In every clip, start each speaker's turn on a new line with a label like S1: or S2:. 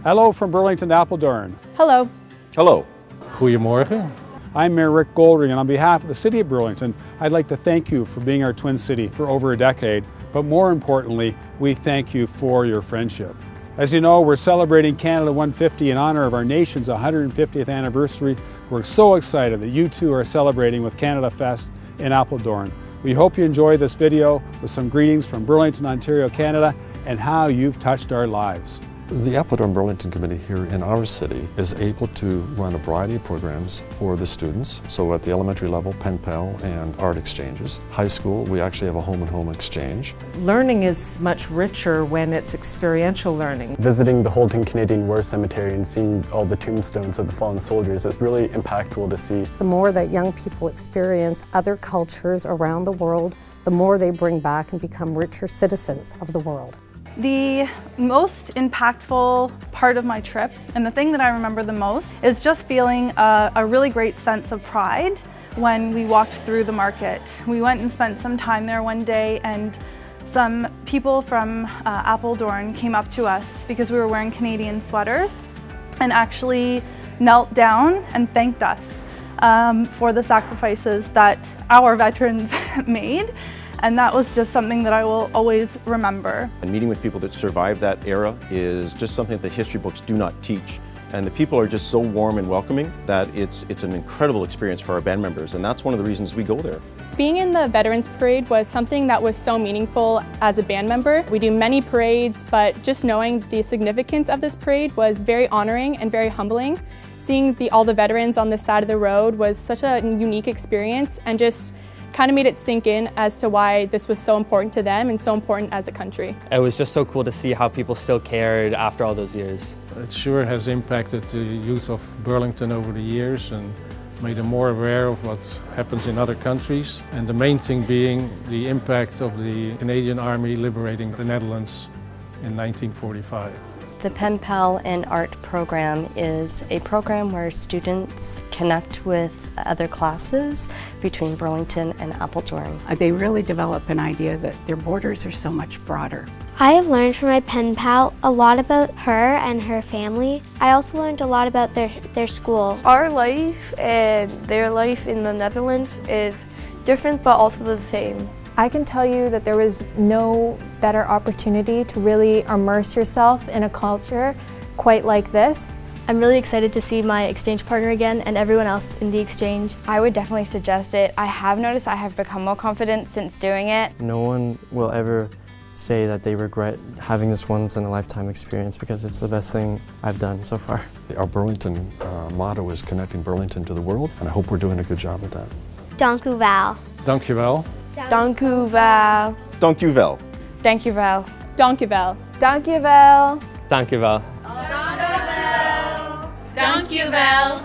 S1: Hello from Burlington-Apeldoorn.
S2: Hello.
S3: Hello.
S4: Goedemorgen.
S1: I'm Mayor Rick Goldring, and on behalf of the City of Burlington, I'd like to thank you for being our twin city for over a decade, but more importantly, we thank you for your friendship. As you know, we're celebrating Canada 150 in honor of our nation's 150th anniversary. We're so excited that you two are celebrating with Canada Fest in Apeldoorn. We hope you enjoy this video with some greetings from Burlington, Ontario, Canada, and how you've touched our lives.
S4: The Apeldoorn-Burlington Committee here in our city is able to run a variety of programs for the students. So at the elementary level, pen pal and art exchanges. High school, we actually have a home-and-home exchange.
S2: Learning is much richer when it's experiential learning.
S5: Visiting the Holton Canadian War Cemetery and seeing all the tombstones of the fallen soldiers is really impactful to see.
S6: The more that young people experience other cultures around the world, the more they bring back and become richer citizens of the world.
S7: The most impactful part of my trip, and the thing that I remember the most, is just feeling a really great sense of pride when we walked through the market. We went and spent some time there one day, and some people from Apeldoorn came up to us because we were wearing Canadian sweaters and actually knelt down and thanked us for the sacrifices that our veterans made. And that was just something that I will always remember.
S3: And meeting with people that survived that era is just something that the history books do not teach. And the people are just so warm and welcoming that it's an incredible experience for our band members, and that's one of the reasons we go there.
S8: Being in the Veterans Parade was something that was so meaningful as a band member. We do many parades, but just knowing the significance of this parade was very honoring and very humbling. Seeing all the veterans on this side of the road was such a unique experience, and just kind of made it sink in as to why this was so important to them and so important as a country.
S9: It was just so cool to see how people still cared after all those years.
S4: It sure has impacted the youth of Burlington over the years and made them more aware of what happens in other countries. And the main thing being the impact of the Canadian Army liberating the Netherlands in 1945.
S10: The Pen Pal and Art program is a program where students connect with other classes between Burlington and Apeldoorn.
S11: They really develop an idea that their borders are so much broader.
S12: I have learned from my pen pal a lot about her and her family. I also learned a lot about their school.
S13: Our life and their life in the Netherlands is different but also the same.
S14: I can tell you that there was no better opportunity to really immerse yourself in a culture quite like this.
S15: I'm really excited to see my exchange partner again and everyone else in the exchange.
S16: I would definitely suggest it. I have noticed I have become more confident since doing it.
S17: No one will ever say that they regret having this once-in-a-lifetime experience because it's the best thing I've done so far.
S4: Our Burlington motto is connecting Burlington to the world, and I hope we're doing a good job at that.
S12: Dank u wel.
S4: Dank je wel.
S13: Dank u wel.
S3: Dank u wel.
S16: Dank je wel.
S8: Dank je wel.
S14: Dank je wel.
S9: Dank je wel.
S8: Dank je wel.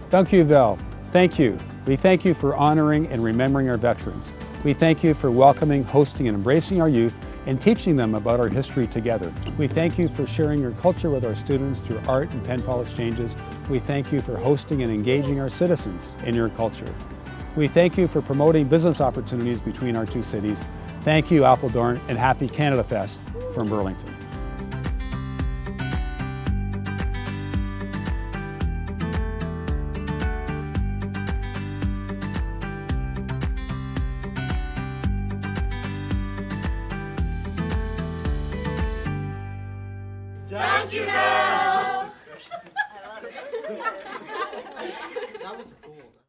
S1: Dank u wel. Thank you. We thank you for honoring and remembering our veterans. We thank you for welcoming, hosting, and embracing our youth and teaching them about our history together. We thank you for sharing your culture with our students through art and pen pal exchanges. We thank you for hosting and engaging our citizens in your culture. We thank you for promoting business opportunities between our two cities. Thank you, Apeldoorn, and happy Canada Fest from Burlington.
S18: Thank you, Bill! That was gold.